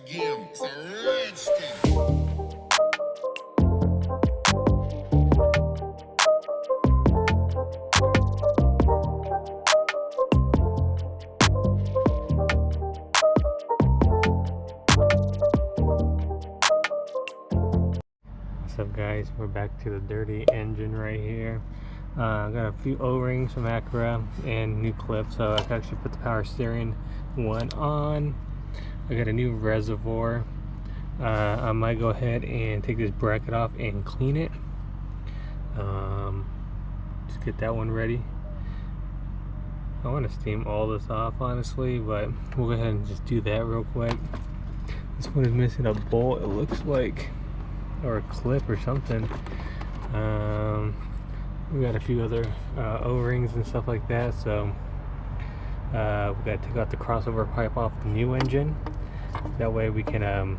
game. It's a rich thing. What's up, guys? We're back to the dirty engine right here. I got a few O-rings from Acura and new clips, so I can actually put the power steering one on. I got a new reservoir. I might go ahead and take this bracket off and clean it. Just get that one ready. I want to steam all this off, honestly, but we'll go ahead and just do that real quick. This one is missing a bolt, it looks like, or a clip or something. We got a few other O-rings and stuff like that, so we got to take out the crossover pipe off the new engine. That way we can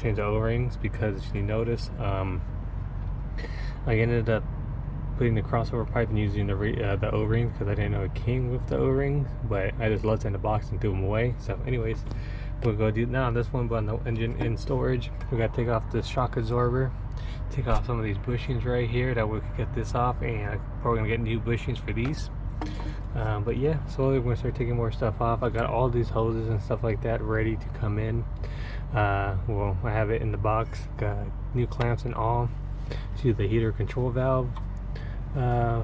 change the O-rings, because if you notice, I ended up putting the crossover pipe and using the O-rings because I didn't know it came with the O-rings, but I just left it in the box and threw them away. So anyways, we'll go do now this one, but on the engine in storage. We got to take off the shock absorber, take off some of these bushings right here, that we could get this off, and I'm probably gonna get new bushings for these. But yeah, slowly we're gonna start taking more stuff off. I got all these hoses and stuff like that ready to come in. Well, I have it in the box, got new clamps and all to the heater control valve.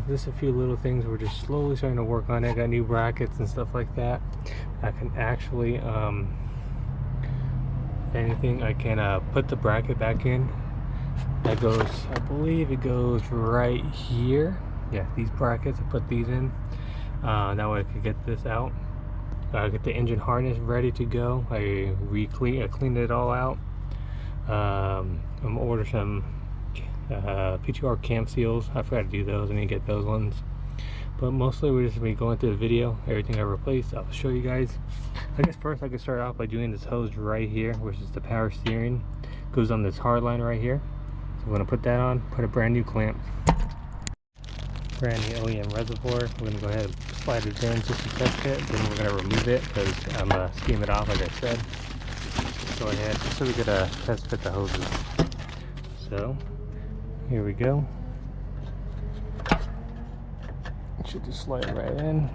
Just a few little things, we're just slowly starting to work on it. Got new brackets and stuff like that. I can actually if anything, I can put the bracket back in. That goes, I believe it goes right here. Yeah, these brackets, I put these in. That way I could get this out. Get the engine harness ready to go. I cleaned it all out. I'm gonna order some PTR cam seals. I forgot to do those. I need to get those ones. But mostly we're just gonna be going through the video, everything I replaced. I'll show you guys. I guess first I could start off by doing this hose right here, which is the power steering. Goes on this hard line right here. So I'm gonna put that on, put a brand new clamp, brand new OEM reservoir. We're gonna go ahead and slide it in just to test it. Then we're gonna remove it because I'm gonna steam it off, like I said. Go ahead, so we could test fit the hoses. So here we go. It should just slide right in.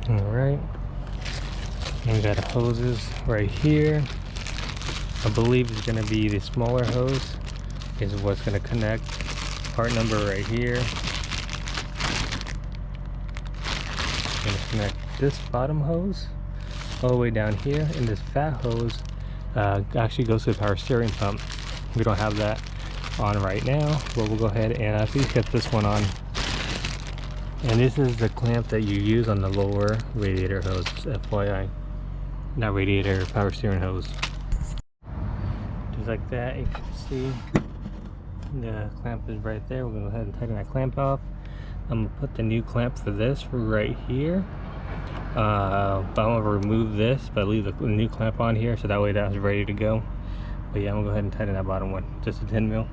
Alright. We got the hoses right here. I believe it's going to be the smaller hose is what's going to connect. Part number right here. Going to connect this bottom hose all the way down here, and this fat hose actually goes to the power steering pump. We don't have that on right now, but we'll go ahead and at least get this one on. And this is the clamp that you use on the lower radiator hose, FYI. Not radiator, power steering hose. Just like that, you can see the clamp is right there. We're gonna go ahead and tighten that clamp off. I'm gonna put the new clamp for this right here. But I'm gonna remove this, but leave the new clamp on here, so that way that's ready to go. But yeah, I'm gonna go ahead and tighten that bottom one, just a 10 mil.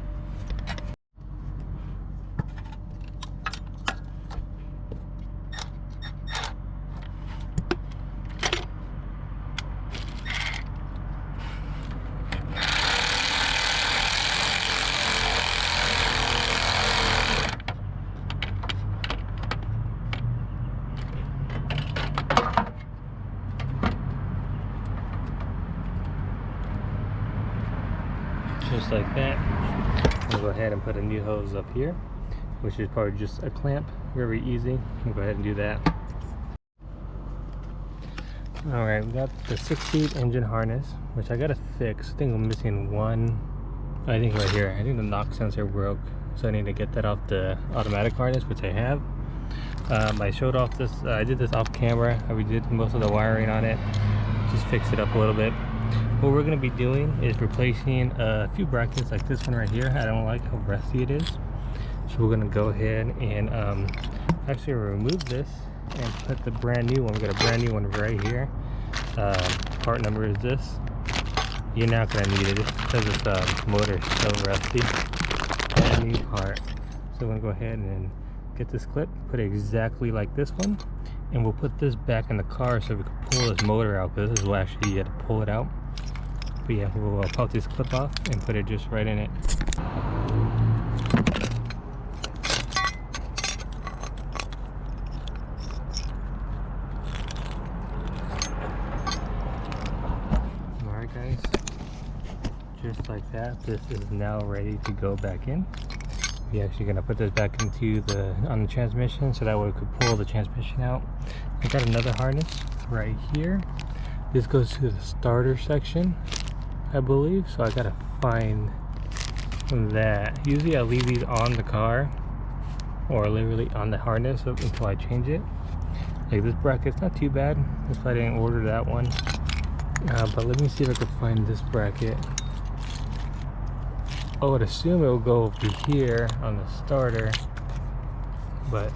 Just like that. We'll go ahead and put a new hose up here, which is probably just a clamp. Very easy. We'll go ahead and do that. Alright, we got the 6-speed engine harness, which I gotta fix. I think I'm missing one. I think right here. I think the knock sensor broke, so I need to get that off the automatic harness, which I have. I showed off this. I did this off camera. I redid most of the wiring on it. Just fixed it up a little bit. What we're going to be doing is replacing a few brackets like this one right here. I don't like how rusty it is, so we're going to go ahead and actually remove this and put the brand new one. We got a brand new one right here. Part number is this. You're not going to need it because this motor is so rusty. Brand new part. So we're going to go ahead and get this clip, put it exactly like this one, and we'll put this back in the car so we can pull this motor out, because this is what actually you had to pull it out. But yeah, we'll pop this clip off and put it just right in it. Alright guys, just like that, this is now ready to go back in. We're actually going to put this back into on the transmission, so that way we could pull the transmission out. I got another harness right here. This goes to the starter section, I believe, so I gotta find that. Usually I leave these on the car, or literally on the harness until I change it. Like this bracket's not too bad, if I didn't order that one. But let me see if I can find this bracket. I would assume it will go over here on the starter, but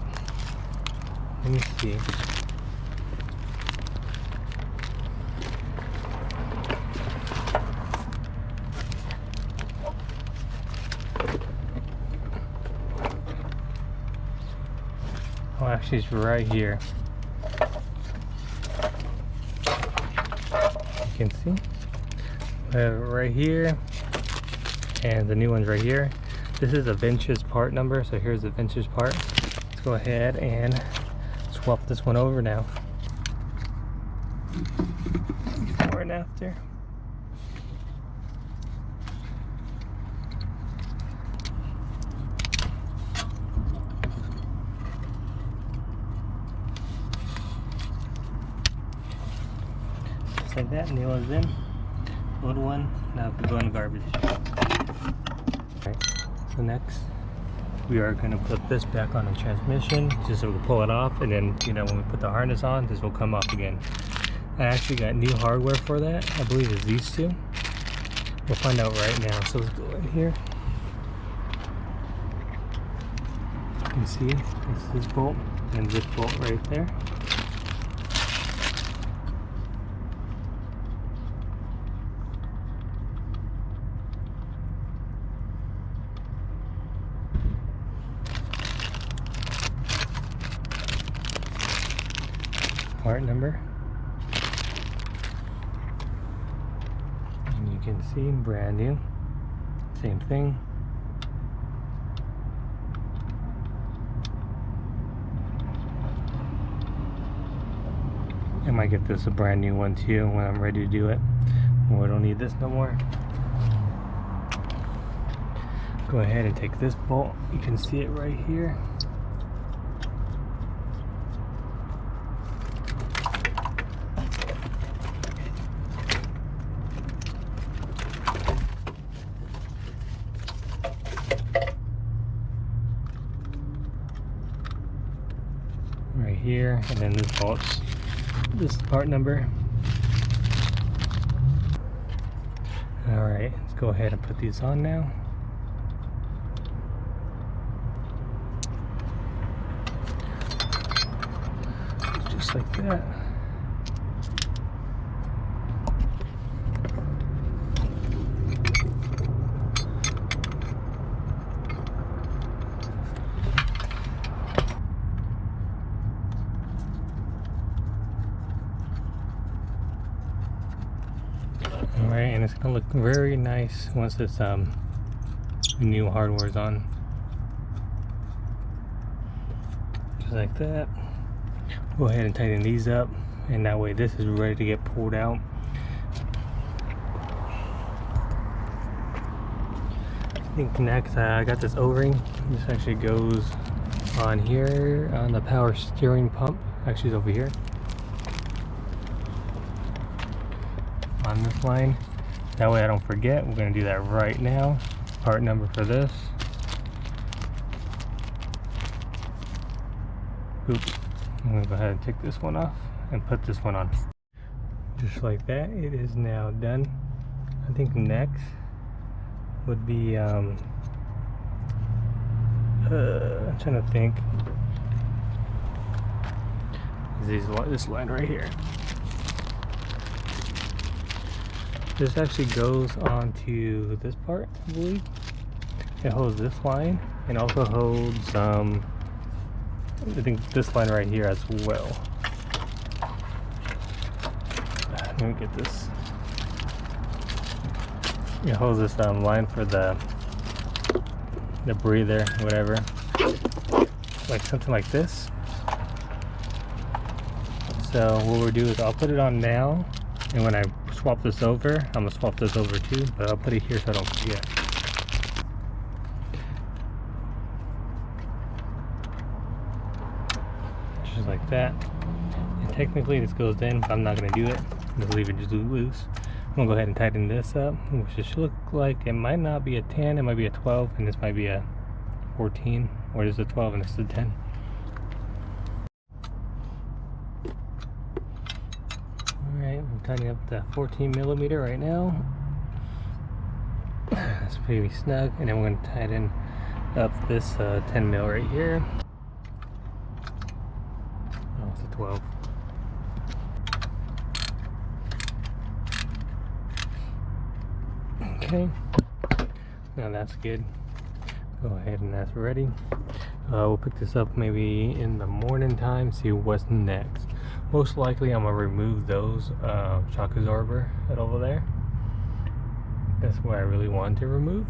let me see. Oh, actually it's right here. You can see we have it right here, and the new one's right here. This is a vintage part number, so here's the vintage part. Let's go ahead and swap this one over now. Before and after. Just like that, new one's in. Old one, now we go in the garbage. Alright, so next we are going to put this back on the transmission just so we can pull it off, and then, you know, when we put the harness on, this will come off again. I actually got new hardware for that. I believe it's these two. We'll find out right now. So let's go in here. You can see it's this bolt and this bolt right there. Part number, and you can see brand new, same thing. I might get this a brand new one too when I'm ready to do it. We don't need this no more. Go ahead and take this bolt, you can see it right here. Right here, and then this bolt's this part number. Alright, let's go ahead and put these on now. Just like that. Alright, and it's gonna look very nice once this new hardware is on. Just like that. Go ahead and tighten these up, and that way this is ready to get pulled out. I think next I got this O-ring. This actually goes on here on the power steering pump. Actually it's over here on this line. That way I don't forget. We're going to do that right now. Part number for this. Oops. I'm going to go ahead and take this one off and put this one on. Just like that, it is now done. I think next would be I'm trying to think. This line right here. This actually goes onto this part, I believe. It holds this line and also holds I think this line right here as well. Let me get this. It holds this line for the breather, whatever, like something like this. So what we'll do is I'll put it on now, and when I swap this over, I'm gonna swap this over too, but I'll put it here so I don't forget. Just like that. And technically this goes in, but I'm not gonna do it. I'm gonna leave it just loose. I'm gonna go ahead and tighten this up, which should look like it might not be a 10, it might be a 12, and this might be a 14, or this is a 12 and this is a 10. Alright, I'm tightening up the 14 millimeter right now. That's pretty snug, and then we're going to tighten up this 10 mil right here. Oh, it's a 12. Okay, now that's good. Go ahead and that's ready. We'll pick this up maybe in the morning time, see what's next. Most likely I'm gonna remove those shock absorber that over there. That's what I really want to remove.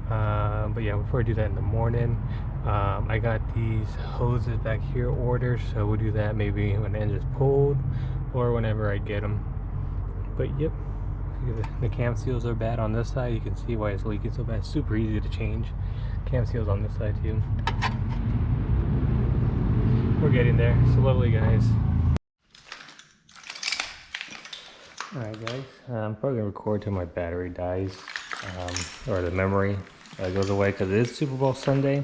But yeah, before I do that in the morning, I got these hoses back here ordered, so we'll do that maybe when the engine's pulled or whenever I get them. But yep, the cam seals are bad on this side. You can see why it's leaking so bad. It's super easy to change. Cam seals on this side too. We're getting there. Slowly, guys. Alright guys, I'm probably gonna record till my battery dies, or the memory goes away, because it is Super Bowl Sunday.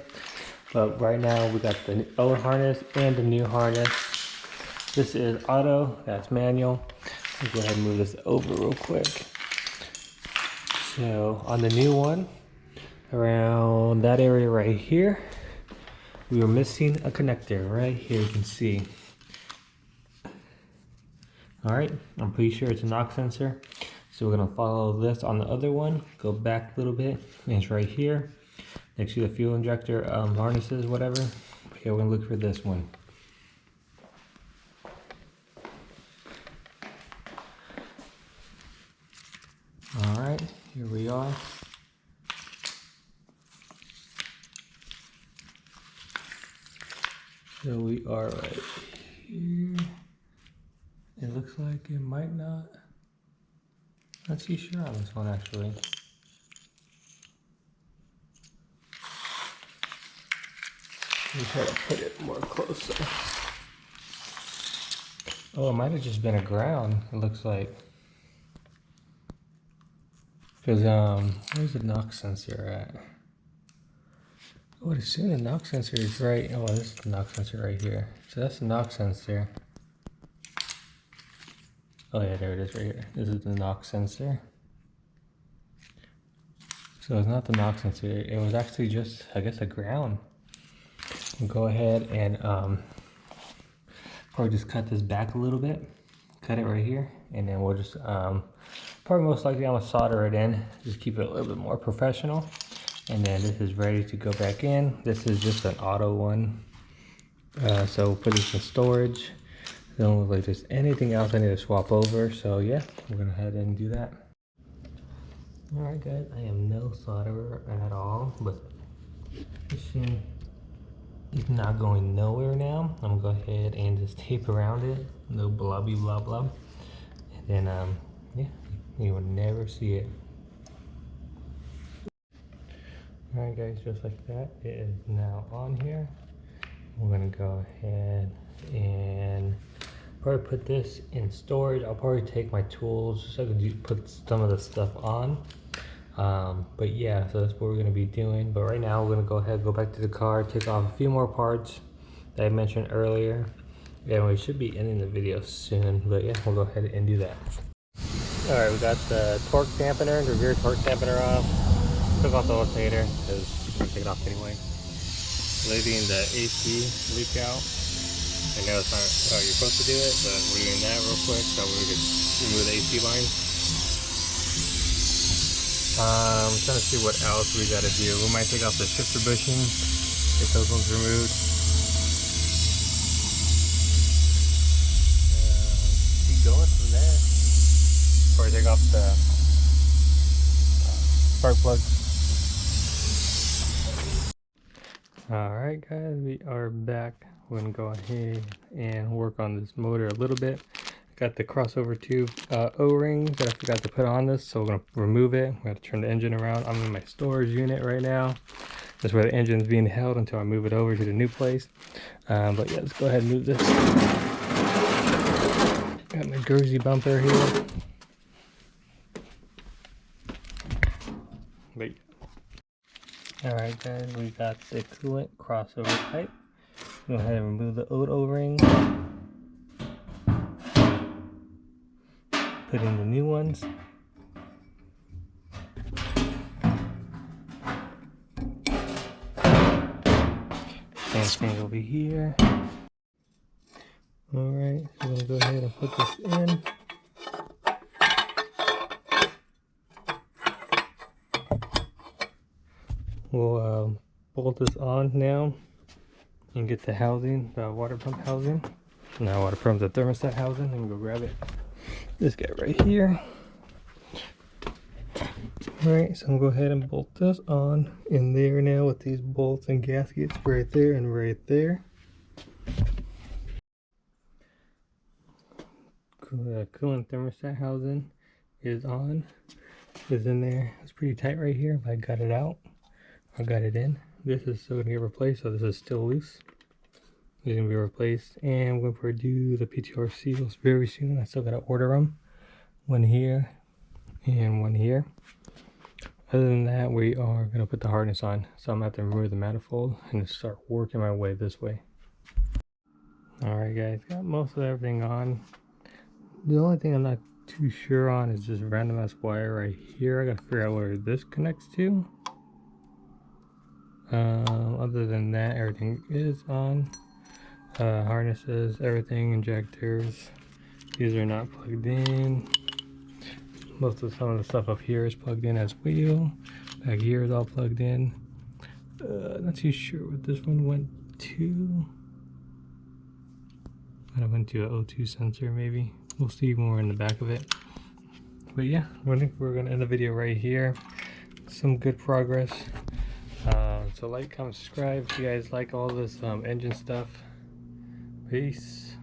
But right now we got the old harness and the new harness. This is auto, that's manual. Let's go ahead and move this over real quick. So on the new one, around that area right here, we were missing a connector right here, you can see. Alright, I'm pretty sure it's a knock sensor. So we're gonna follow this on the other one, go back a little bit, and it's right here, next to the fuel injector harnesses, whatever. Okay, we're gonna look for this one. Alright, here we are. So we are right here. It looks like it might not. Not too sure on this one actually. Let me try to put it more closer. Oh, it might have just been a ground, it looks like. Because, where's the knock sensor at? I would assume the knock sensor is right. Oh, this is the knock sensor right here. So that's the knock sensor. Oh yeah, there it is right here. This is the knock sensor. So it's not the knock sensor. It was actually just, I guess, a ground. We'll go ahead and probably just cut this back a little bit. Cut it right here, and then we'll just probably most likely I'm gonna solder it in. Just keep it a little bit more professional. And then this is ready to go back in. This is just an auto one. So we'll put this in storage. Don't look like there's anything else I need to swap over. So yeah, we're gonna head and do that. Alright guys, I am no solderer at all, but machine is not going nowhere now. I'm gonna go ahead and just tape around it. No blobby blah blah. And then yeah, you will never see it. Alright guys, just like that, it is now on here. We're gonna go ahead and probably put this in storage. I'll probably take my tools so I can put some of the stuff on. But yeah, so that's what we're gonna be doing. But right now we're gonna go ahead, go back to the car, take off a few more parts that I mentioned earlier. And we should be ending the video soon, but yeah, we'll go ahead and do that. Alright, we got the torque dampener, the rear torque dampener off. Took off the alternator because we're gonna take it off anyway. Letting the AC leak out. I know it's not how you're supposed to do it, but we're doing that real quick so we can remove the AC lines. I'm trying to see what else we gotta do. We might take off the shifter bushings, get those ones removed. off the spark plug. Alright guys, we are back. We're going to go ahead and work on this motor a little bit. Got the crossover tube O-rings that I forgot to put on this, so we're going to remove it. We're going to turn the engine around. I'm in my storage unit right now. That's where the engine is being held until I move it over to the new place. But yeah, let's go ahead and move this. Got my Jersey bumper here. Wait. Alright guys, we got the coolant crossover pipe. Go ahead and remove the old O-ring. Put in the new ones. Same thing over here. Alright, so I'm going to go ahead and put this in. We'll bolt this on now and get the housing, the water pump housing. Not water pump, the thermostat housing. Let me go grab it. This guy right here. Alright, so I'm gonna go ahead and bolt this on in there now with these bolts and gaskets right there and right there. Coolant thermostat housing is on, is in there. It's pretty tight right here, but I got it out. I got it in. This is still gonna get replaced, so this is still loose. It's gonna be replaced, and we're gonna do the PTR seals very soon. I still gotta order them. One here and one here. Other than that, we are gonna put the harness on. So I'm gonna have to remove the manifold and start working my way this way. Alright guys, got most of everything on. The only thing I'm not too sure on is this random ass wire right here. I gotta figure out where this connects to. Other than that, everything is on. Harnesses, everything, injectors. These are not plugged in. Some of the stuff up here is plugged in as well. Back here is all plugged in. Not too sure what this one went to. I went to an O2 sensor maybe. We'll see when we're in the back of it. But yeah, I think we're gonna end the video right here. Some good progress. So like, comment, subscribe if you guys like all this engine stuff. Peace.